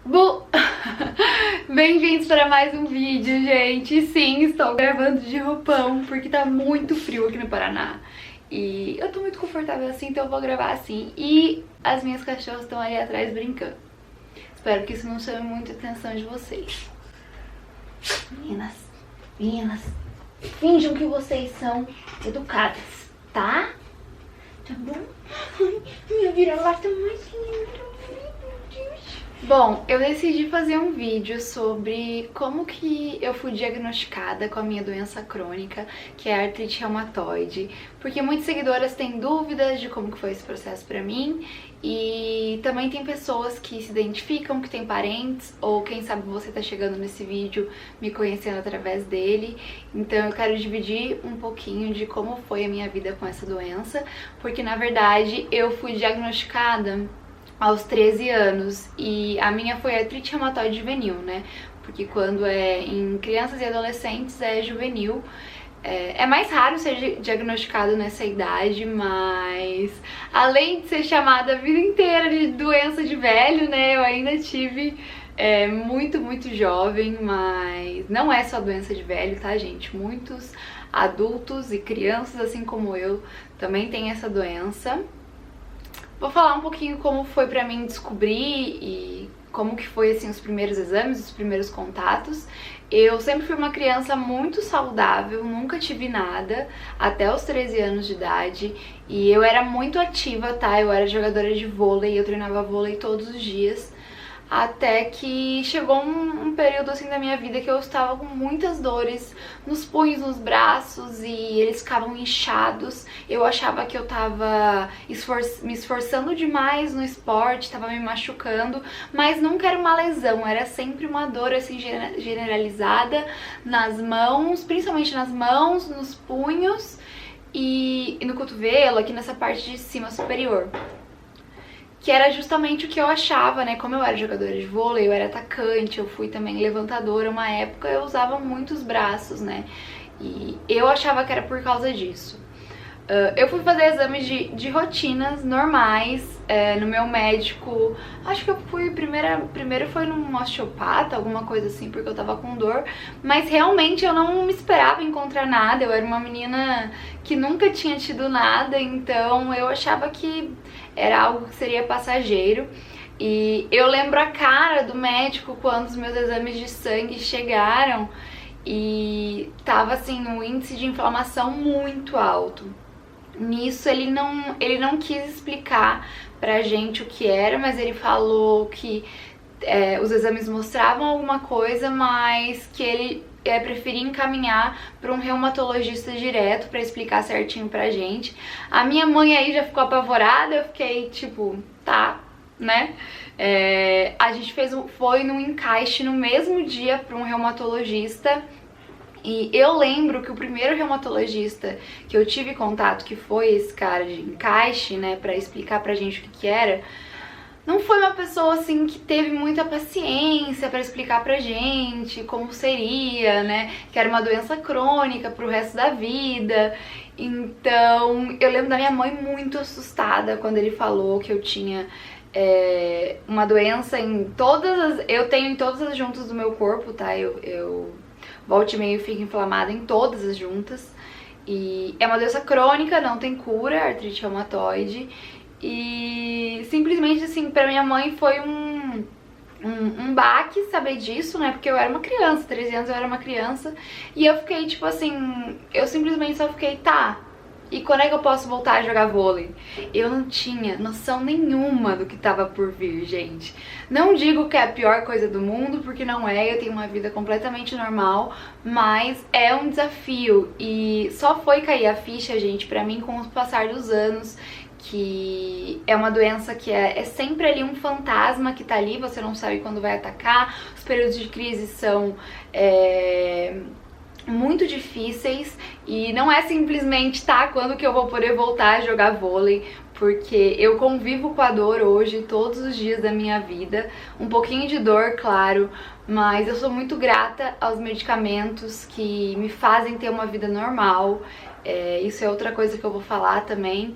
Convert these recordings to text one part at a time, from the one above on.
Bu... Bem-vindos para mais um vídeo, gente. Sim, estou gravando de roupão porque tá muito frio aqui no Paraná. E eu tô muito confortável assim, então eu vou gravar assim. E as minhas cachorras estão ali atrás brincando. Espero que isso não chame muita atenção de vocês. Meninas, finjam que vocês são educadas, tá? Tá bom? Ai, minha vira-lata mais linda. Bom, eu decidi fazer um vídeo sobre como que eu fui diagnosticada com a minha doença crônica, que é a artrite reumatoide, porque muitas seguidoras têm dúvidas de como que foi esse processo pra mim, e também tem pessoas que se identificam, que têm parentes, ou quem sabe você tá chegando nesse vídeo me conhecendo através dele, então eu quero dividir um pouquinho de como foi a minha vida com essa doença, porque na verdade eu fui diagnosticada aos 13 anos, e a minha foi artrite reumatoide juvenil, né? Porque quando é em crianças e adolescentes é juvenil. É mais raro ser diagnosticado nessa idade, mas além de ser chamada a vida inteira de doença de velho, né? Eu ainda tive muito jovem, mas não é só doença de velho, tá, gente? Muitos adultos e crianças, assim como eu, também têm essa doença. Vou falar um pouquinho como foi pra mim descobrir e como que foi assim os primeiros exames, os primeiros contatos. Eu sempre fui uma criança muito saudável, nunca tive nada, até os 13 anos de idade. E eu era muito ativa, tá? Eu era jogadora de vôlei, eu treinava vôlei todos os dias. Até que chegou um período assim da minha vida que eu estava com muitas dores nos punhos, nos braços, e eles ficavam inchados. Eu achava que eu tava me esforçando demais no esporte, tava me machucando, mas nunca era uma lesão, era sempre uma dor assim generalizada nas mãos, principalmente nas mãos, nos punhos e no cotovelo, aqui nessa parte de cima superior. Que era justamente o que eu achava, né? Como eu era jogadora de vôlei, eu era atacante, eu fui também levantadora. Uma época eu usava muitos braços, né? E eu achava que era por causa disso. Eu fui fazer exames de rotinas normais no meu médico. Acho que eu fui primeiro foi num osteopata, alguma coisa assim, porque eu tava com dor. Mas realmente eu não me esperava encontrar nada. Eu era uma menina que nunca tinha tido nada, então eu achava que era algo que seria passageiro. E eu lembro a cara do médico quando os meus exames de sangue chegaram e tava assim um índice de inflamação muito alto. Nisso ele não quis explicar pra gente o que era, mas ele falou que os exames mostravam alguma coisa, mas que ele preferia encaminhar para um reumatologista direto para explicar certinho pra gente. A minha mãe aí já ficou apavorada, eu fiquei tipo, tá, né? A gente foi num encaixe no mesmo dia para um reumatologista. E eu lembro que o primeiro reumatologista que eu tive contato, que foi esse cara de encaixe, né, pra explicar pra gente o que era, não foi uma pessoa assim que teve muita paciência pra explicar pra gente como seria, né, que era uma doença crônica pro resto da vida. Então, eu lembro da minha mãe muito assustada quando ele falou que eu tinha uma doença eu tenho em todas as juntas do meu corpo, tá? Eu volta e meio fica inflamada em todas as juntas. E é uma doença crônica, não tem cura, artrite reumatoide. E simplesmente assim, pra minha mãe foi um baque saber disso, né? Porque eu era uma criança, 13 anos eu era uma criança. E eu fiquei tipo assim, eu simplesmente só fiquei, tá, e quando é que eu posso voltar a jogar vôlei? Eu não tinha noção nenhuma do que tava por vir, gente. Não digo que é a pior coisa do mundo, porque não é, eu tenho uma vida completamente normal, mas é um desafio. E só foi cair a ficha, gente, pra mim com o passar dos anos, que é uma doença que é sempre ali um fantasma que tá ali, você não sabe quando vai atacar, os períodos de crise são muito difíceis e não é simplesmente tá, quando que eu vou poder voltar a jogar vôlei, porque eu convivo com a dor hoje todos os dias da minha vida, um pouquinho de dor, claro, mas eu sou muito grata aos medicamentos que me fazem ter uma vida normal. Isso é outra coisa que eu vou falar também.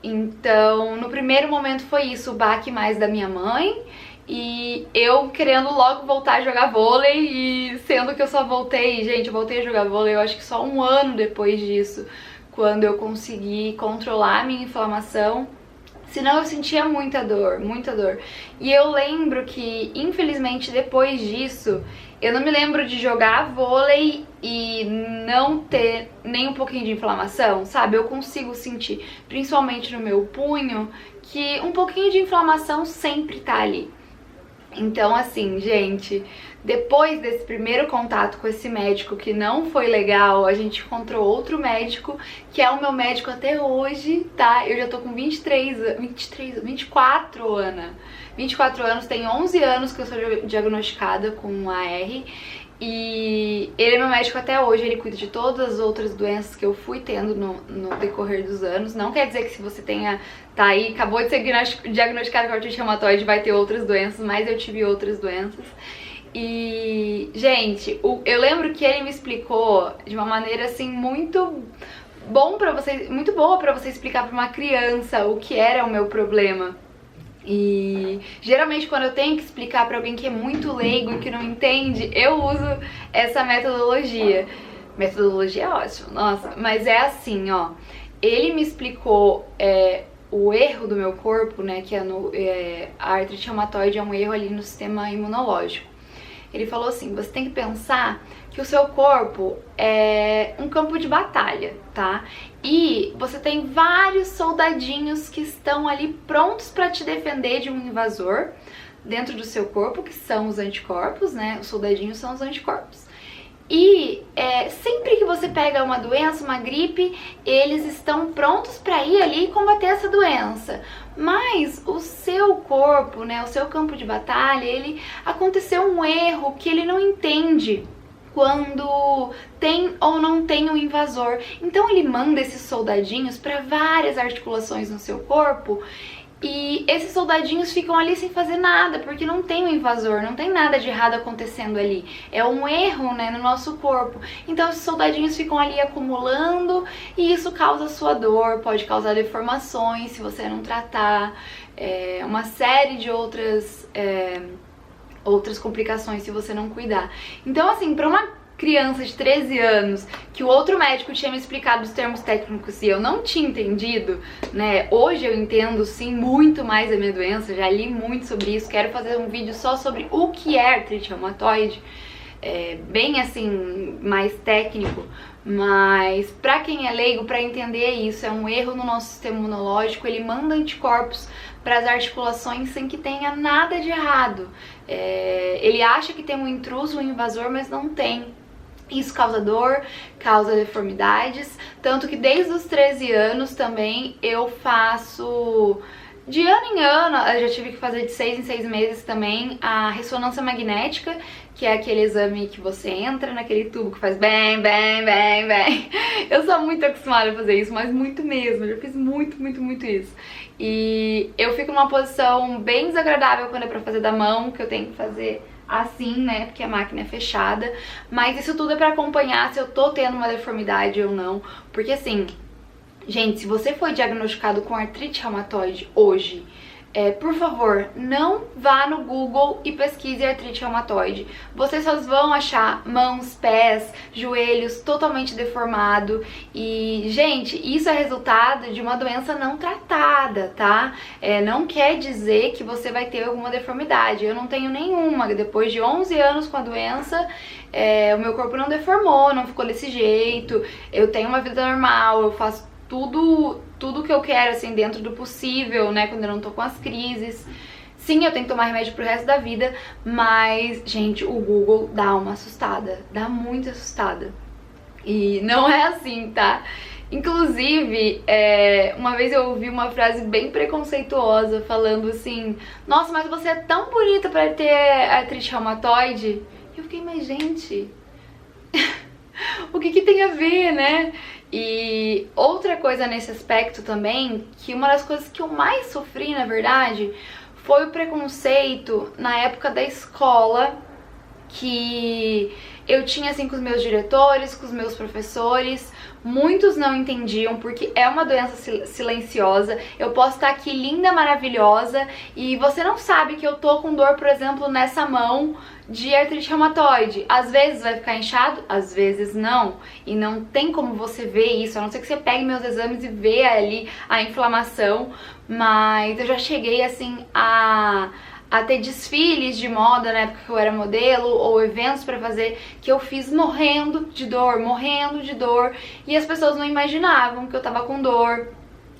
Então, no primeiro momento foi isso, o baque mais da minha mãe, e eu querendo logo voltar a jogar vôlei, e sendo que eu só voltei, gente, eu voltei a jogar vôlei eu acho que só um ano depois disso, quando eu consegui controlar a minha inflamação. Senão eu sentia muita dor, muita dor. E eu lembro que, infelizmente, depois disso, eu não me lembro de jogar vôlei e não ter nem um pouquinho de inflamação, sabe? Eu consigo sentir, principalmente no meu punho, que um pouquinho de inflamação sempre tá ali. Então, assim, gente, depois desse primeiro contato com esse médico que não foi legal, a gente encontrou outro médico, que é o meu médico até hoje, tá? Eu já tô com 24 anos. 24 anos, tem 11 anos que eu sou diagnosticada com AR. E ele é meu médico até hoje, ele cuida de todas as outras doenças que eu fui tendo no decorrer dos anos. Não quer dizer que se você tá aí, acabou de ser diagnosticado com artrite reumatoide, vai ter outras doenças, mas eu tive outras doenças. E, gente, eu lembro que ele me explicou de uma maneira, assim, muito boa pra você explicar pra uma criança o que era o meu problema. E geralmente quando eu tenho que explicar pra alguém que é muito leigo e que não entende, eu uso essa metodologia. Metodologia é ótimo, nossa, mas é assim, ó. Ele me explicou o erro do meu corpo, né, que a artrite reumatoide é um erro ali no sistema imunológico. Ele falou assim, você tem que pensar que o seu corpo é um campo de batalha, tá? E você tem vários soldadinhos que estão ali prontos para te defender de um invasor dentro do seu corpo, que são os anticorpos, né? Os soldadinhos são os anticorpos. E sempre que você pega uma doença, uma gripe, eles estão prontos para ir ali e combater essa doença. Mas o seu corpo, né, o seu campo de batalha, aconteceu um erro que ele não entende quando tem ou não tem um invasor. Então ele manda esses soldadinhos para várias articulações no seu corpo. E esses soldadinhos ficam ali sem fazer nada, porque não tem um invasor, não tem nada de errado acontecendo ali. É um erro, né, no nosso corpo. Então esses soldadinhos ficam ali acumulando e isso causa sua dor, pode causar deformações se você não tratar, uma série de outras complicações se você não cuidar. Então, assim, para uma criança de 13 anos, que o outro médico tinha me explicado os termos técnicos e eu não tinha entendido, né? Hoje eu entendo, sim, muito mais a minha doença, já li muito sobre isso, quero fazer um vídeo só sobre o que é artrite reumatoide, bem assim, mais técnico, mas pra quem é leigo, pra entender isso, é um erro no nosso sistema imunológico, ele manda anticorpos para as articulações sem que tenha nada de errado. Ele acha que tem um intruso, um invasor, mas não tem. Isso causa dor, causa deformidades, tanto que desde os 13 anos também eu faço, de ano em ano, eu já tive que fazer de 6 em 6 meses também, a ressonância magnética, que é aquele exame que você entra naquele tubo que faz bem, bem, bem, bem. Eu sou muito acostumada a fazer isso, mas muito mesmo, eu já fiz muito, muito, muito isso. E eu fico numa posição bem desagradável quando é pra fazer da mão, que eu tenho que fazer assim, né, porque a máquina é fechada, mas isso tudo é pra acompanhar se eu tô tendo uma deformidade ou não, porque assim, gente, se você foi diagnosticado com artrite reumatoide hoje, por favor, não vá no Google e pesquise artrite reumatoide. Vocês só vão achar mãos, pés, joelhos totalmente deformado. E, gente, isso é resultado de uma doença não tratada, tá? Não quer dizer que você vai ter alguma deformidade. Eu não tenho nenhuma. Depois de 11 anos com a doença, o meu corpo não deformou, não ficou desse jeito. Eu tenho uma vida normal, eu faço tudo que eu quero, assim, dentro do possível, né, quando eu não tô com as crises. Sim, eu tenho que tomar remédio pro resto da vida, mas, gente, o Google dá uma assustada, dá muito assustada. E não é assim, tá? Inclusive, uma vez eu ouvi uma frase bem preconceituosa falando assim: nossa, mas você é tão bonita pra ter artrite reumatoide. E eu fiquei, mas gente, o que tem a ver, né? E outra coisa nesse aspecto também, que uma das coisas que eu mais sofri, na verdade, foi o preconceito na época da escola que eu tinha assim com os meus diretores, com os meus professores. Muitos não entendiam porque é uma doença silenciosa. Eu posso estar aqui linda, maravilhosa e você não sabe que eu tô com dor, por exemplo, nessa mão de artrite reumatoide. Às vezes vai ficar inchado, às vezes não. E não tem como você ver isso, a não ser que você pegue meus exames e vê ali a inflamação. Mas eu já cheguei assim a ter desfiles de moda na época que eu era modelo, ou eventos pra fazer, que eu fiz morrendo de dor, e as pessoas não imaginavam que eu tava com dor.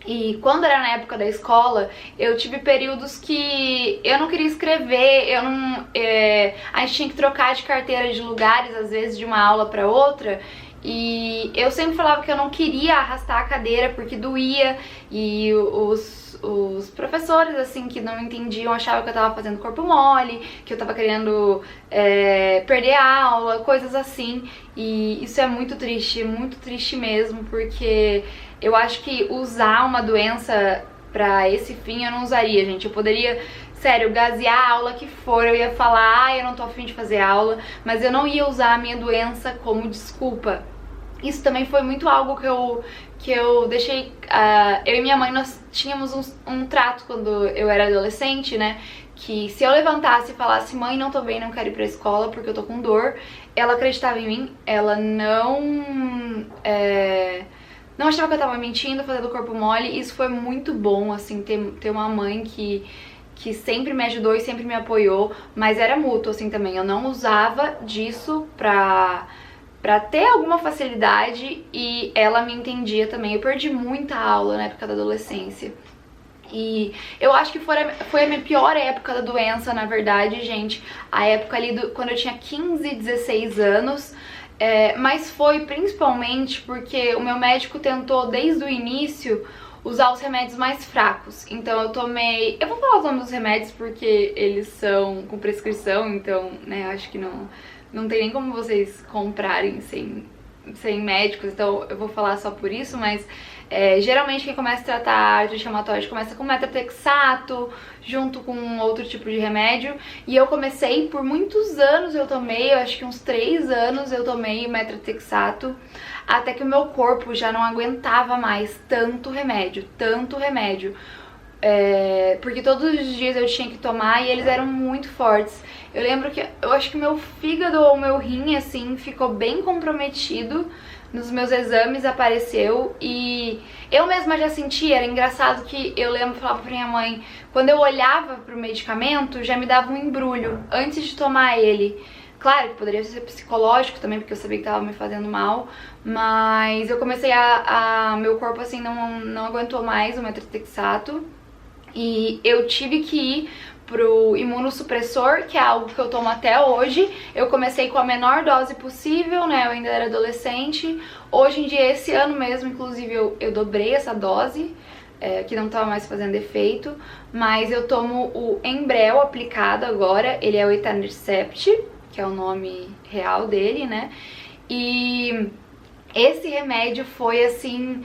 E quando era na época da escola, eu tive períodos que eu não queria escrever, a gente tinha que trocar de carteira de lugares, às vezes de uma aula pra outra, e eu sempre falava que eu não queria arrastar a cadeira porque doía, e os professores, assim, que não entendiam, achavam que eu tava fazendo corpo mole, que eu tava querendo perder a aula, coisas assim. E isso é muito triste mesmo, porque eu acho que usar uma doença pra esse fim eu não usaria, gente. Eu poderia, sério, gasear a aula que for, eu ia falar, eu não tô afim de fazer aula, mas eu não ia usar a minha doença como desculpa. Isso também foi muito algo que eu deixei... eu e minha mãe, nós tínhamos um trato quando eu era adolescente, né? Que se eu levantasse e falasse, mãe, não tô bem, não quero ir pra escola porque eu tô com dor, ela acreditava em mim, ela não achava que eu tava mentindo, fazendo corpo mole. Isso foi muito bom, assim, ter uma mãe que sempre me ajudou e sempre me apoiou, mas era mútuo, assim, também. Eu não usava disso pra ter alguma facilidade e ela me entendia também. Eu perdi muita aula na época da adolescência. E eu acho que foi a minha pior época da doença, na verdade, gente. A época ali quando eu tinha 15, 16 anos. Mas foi principalmente porque o meu médico tentou, desde o início, usar os remédios mais fracos. Então eu tomei... Eu vou falar os nomes dos remédios porque eles são com prescrição, então, né, eu acho que não tem nem como vocês comprarem sem médicos, então eu vou falar só por isso, mas geralmente quem começa a tratar artrite reumatoide começa com metotrexato, junto com outro tipo de remédio, e eu comecei, por muitos anos eu tomei, eu acho que uns 3 anos eu tomei metotrexato, até que o meu corpo já não aguentava mais tanto remédio, porque todos os dias eu tinha que tomar e eles eram muito fortes. Eu lembro que, eu acho que meu fígado ou meu rim, assim, ficou bem comprometido. Nos meus exames apareceu e eu mesma já sentia. Era engraçado que eu lembro, falava pra minha mãe, quando eu olhava pro medicamento já me dava um embrulho antes de tomar ele. Claro que poderia ser psicológico também, porque eu sabia que tava me fazendo mal, mas eu comecei meu corpo assim não aguentou mais o metotrexato e eu tive que ir pro imunossupressor, que é algo que eu tomo até hoje. Eu comecei com a menor dose possível, né, eu ainda era adolescente. Hoje em dia, esse ano mesmo, inclusive, eu dobrei essa dose, que não tava mais fazendo efeito, mas eu tomo o Enbrel aplicado agora, ele é o Etanercept, que é o nome real dele, né, e esse remédio foi, assim,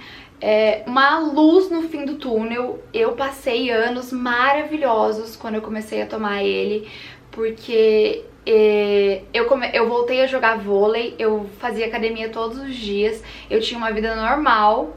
uma luz no fim do túnel. Eu passei anos maravilhosos quando eu comecei a tomar ele, porque eu voltei a jogar vôlei, eu fazia academia todos os dias, eu tinha uma vida normal.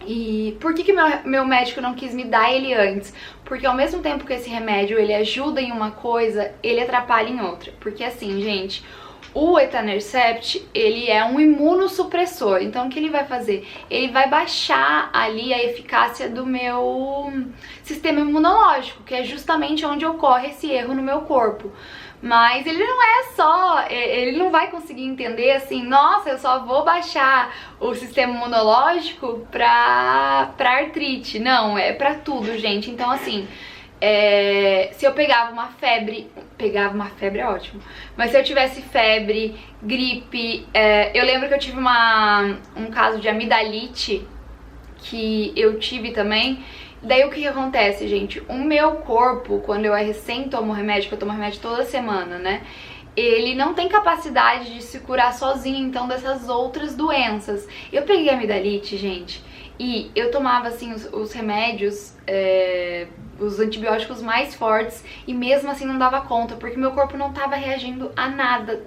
E por que meu médico não quis me dar ele antes? Porque ao mesmo tempo que esse remédio ele ajuda em uma coisa, ele atrapalha em outra. Porque assim, gente, o Etanercept, ele é um imunossupressor. Então o que ele vai fazer? Ele vai baixar ali a eficácia do meu sistema imunológico, que é justamente onde ocorre esse erro no meu corpo. Mas ele não é só, ele não vai conseguir entender assim, nossa, eu só vou baixar o sistema imunológico pra artrite. Não, é pra tudo, gente. Então assim, se eu pegava uma febre é ótimo, mas se eu tivesse febre, gripe, eu lembro que eu tive um caso de amidalite, que eu tive também. Daí o que acontece, gente? O meu corpo, quando eu recém tomo remédio, que eu tomo remédio toda semana, né? Ele não tem capacidade de se curar sozinho, então, dessas outras doenças. Eu peguei amidalite, gente, e eu tomava, assim, os remédios, os antibióticos mais fortes e mesmo assim não dava conta, porque meu corpo não estava reagindo a nada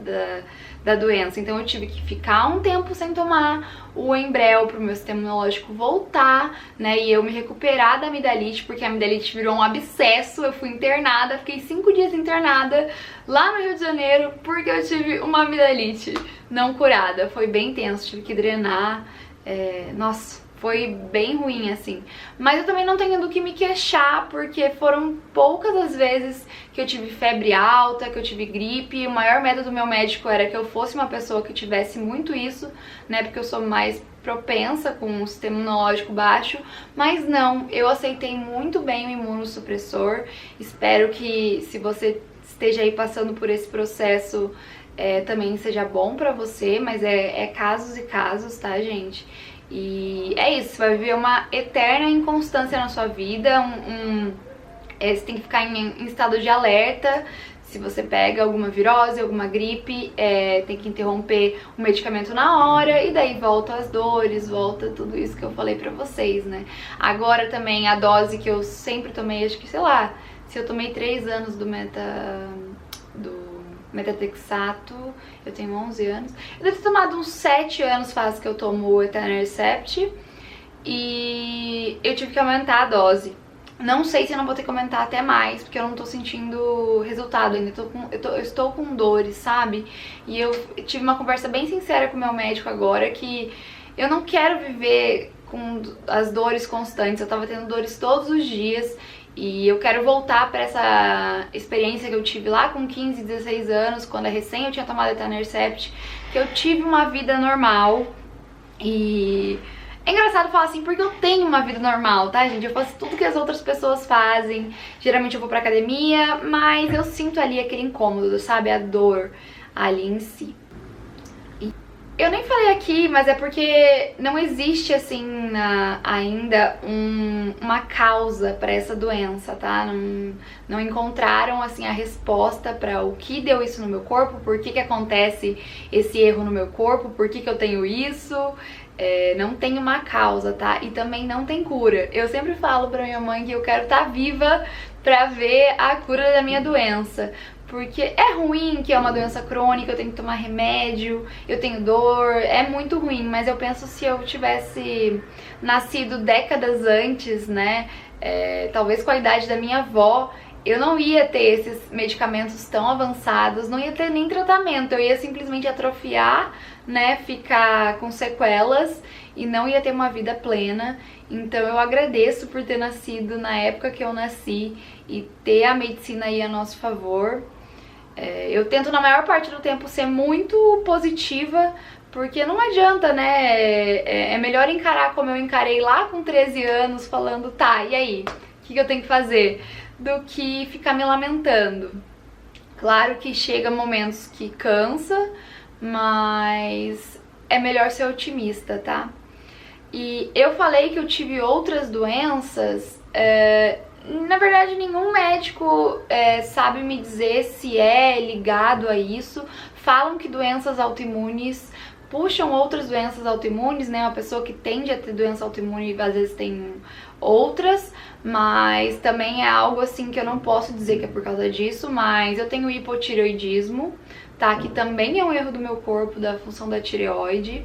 da doença. Então eu tive que ficar um tempo sem tomar o Enbrel para o meu sistema imunológico voltar, né, e eu me recuperar da amidalite, porque a amidalite virou um abscesso. Eu fui internada, fiquei 5 dias internada lá no Rio de Janeiro porque eu tive uma amidalite não curada. Foi bem tenso, tive que drenar, nossa, foi bem ruim, assim. Mas eu também não tenho do que me queixar, porque foram poucas as vezes que eu tive febre alta, que eu tive gripe. O maior medo do meu médico era que eu fosse uma pessoa que tivesse muito isso, né, porque eu sou mais propensa com um sistema imunológico baixo. Mas não, eu aceitei muito bem o imunossupressor. Espero que, se você esteja aí passando por esse processo, também seja bom pra você, mas é casos e casos, tá, gente? E é isso, você vai viver uma eterna inconstância na sua vida, você tem que ficar em estado de alerta. Se você pega alguma virose, alguma gripe, tem que interromper o medicamento na hora, e daí volta as dores, volta tudo isso que eu falei pra vocês, né? Agora também a dose que eu sempre tomei, acho que, sei lá, se eu tomei 3 anos do Metatexato, eu tenho 11 anos. Eu devo ter tomado uns 7 anos faz que eu tomo o Etanercept, e eu tive que aumentar a dose. Não sei se eu não vou ter que aumentar até mais, porque eu não tô sentindo resultado ainda. Eu estou com dores, sabe? E eu tive uma conversa bem sincera com o meu médico agora, que eu não quero viver com as dores constantes. Eu tava tendo dores todos os dias, e eu quero voltar para essa experiência que eu tive lá com 15, 16 anos, quando eu tinha tomado Etanercept, que eu tive uma vida normal. E é engraçado falar assim, porque eu tenho uma vida normal, tá, gente? Eu faço tudo que as outras pessoas fazem. Geralmente eu vou pra academia, mas eu sinto ali aquele incômodo, sabe? A dor ali em si. Eu nem falei aqui, mas é porque não existe, assim, ainda uma causa pra essa doença, tá? Não encontraram, assim, a resposta pra o que deu isso no meu corpo, por que acontece esse erro no meu corpo, por que eu tenho isso. Não tem uma causa, tá? E também não tem cura. Eu sempre falo pra minha mãe que eu quero estar viva pra ver a cura da minha doença. Porque é ruim, que é uma doença crônica, eu tenho que tomar remédio, eu tenho dor, é muito ruim. Mas eu penso, se eu tivesse nascido décadas antes, né, talvez com a idade da minha avó, eu não ia ter esses medicamentos tão avançados, não ia ter nem tratamento, eu ia simplesmente atrofiar, né, ficar com sequelas e não ia ter uma vida plena. Então eu agradeço por ter nascido na época que eu nasci e ter a medicina aí a nosso favor. Eu tento na maior parte do tempo ser muito positiva, porque não adianta, né? É melhor encarar como eu encarei lá com 13 anos, falando, tá, e aí? O que eu tenho que fazer? Do que ficar me lamentando. Claro que chega momentos que cansa, mas é melhor ser otimista, tá? E eu falei que eu tive outras doenças, na verdade nenhum médico sabe me dizer se é ligado a isso. Falam que doenças autoimunes puxam outras doenças autoimunes, né? Uma pessoa que tende a ter doença autoimune às vezes tem outras, mas também é algo assim que eu não posso dizer que é por causa disso. Mas eu tenho hipotireoidismo, tá? Que também é um erro do meu corpo, da função da tireoide.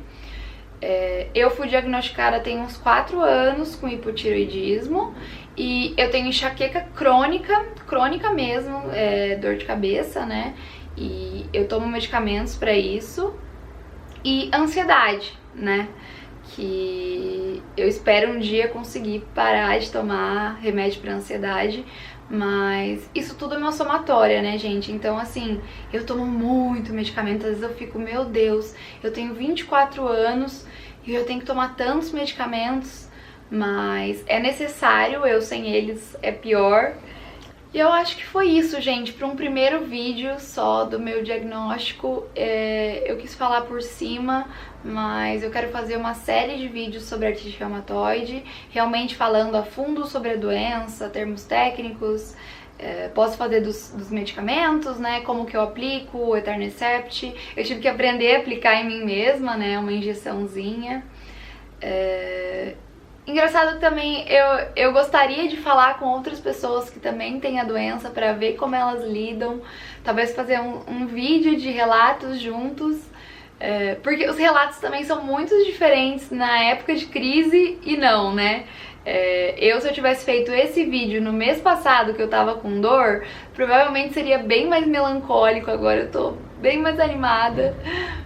Eu fui diagnosticada tem uns 4 anos com hipotireoidismo e eu tenho enxaqueca crônica mesmo, dor de cabeça, né? E eu tomo medicamentos pra isso. E ansiedade, né? Que eu espero um dia conseguir parar de tomar remédio pra ansiedade, mas isso tudo é uma somatória, né, gente? Então, assim, eu tomo muito medicamento, às vezes eu fico, meu Deus, eu tenho 24 anos e eu tenho que tomar tantos medicamentos, mas é necessário, eu sem eles é pior. E eu acho que foi isso, gente. Para um primeiro vídeo só do meu diagnóstico, eu quis falar por cima, mas eu quero fazer uma série de vídeos sobre artrite reumatoide, realmente falando a fundo sobre a doença, termos técnicos. Posso fazer dos medicamentos, né, como que eu aplico o Etanercept. Eu tive que aprender a aplicar em mim mesma, né, uma injeçãozinha. Engraçado também, eu gostaria de falar com outras pessoas que também têm a doença pra ver como elas lidam. Talvez fazer um vídeo de relatos juntos. Porque os relatos também são muito diferentes na época de crise e não, né? Se eu tivesse feito esse vídeo no mês passado, que eu tava com dor, provavelmente seria bem mais melancólico. Agora eu tô bem mais animada.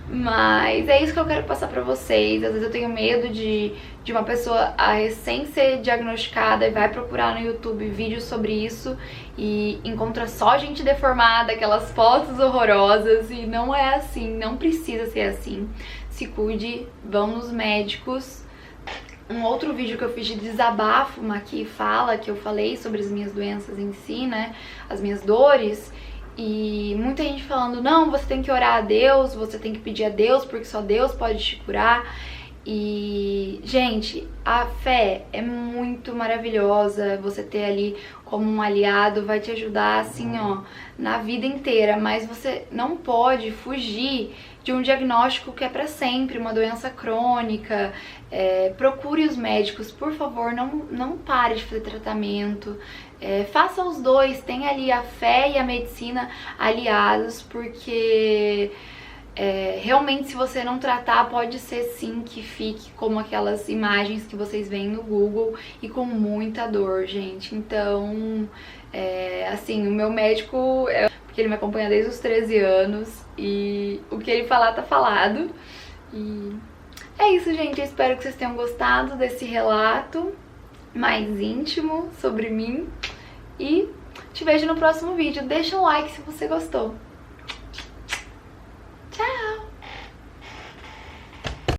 Mas é isso que eu quero passar pra vocês. Às vezes eu tenho medo de uma pessoa recém ser diagnosticada e vai procurar no YouTube vídeos sobre isso e encontra só gente deformada, aquelas fotos horrorosas, e não é assim, não precisa ser assim. Se cuide, vão nos médicos. Um outro vídeo que eu fiz de desabafo, aqui fala que eu falei sobre as minhas doenças em si, né, as minhas dores. E muita gente falando, não, você tem que orar a Deus, você tem que pedir a Deus, porque só Deus pode te curar. E, gente, a fé é muito maravilhosa, você ter ali como um aliado vai te ajudar, assim, ó, na vida inteira. Mas você não pode fugir de um diagnóstico que é pra sempre, uma doença crônica. Procure os médicos, por favor, não pare de fazer tratamento. Faça os dois, tenha ali a fé e a medicina aliados, porque realmente, se você não tratar, pode ser sim que fique como aquelas imagens que vocês veem no Google e com muita dor, gente. Então, assim, o meu médico, porque ele me acompanha desde os 13 anos e o que ele falar tá falado. E é isso, gente. Eu espero que vocês tenham gostado desse relato mais íntimo sobre mim e te vejo no próximo vídeo. Deixa um like se você gostou.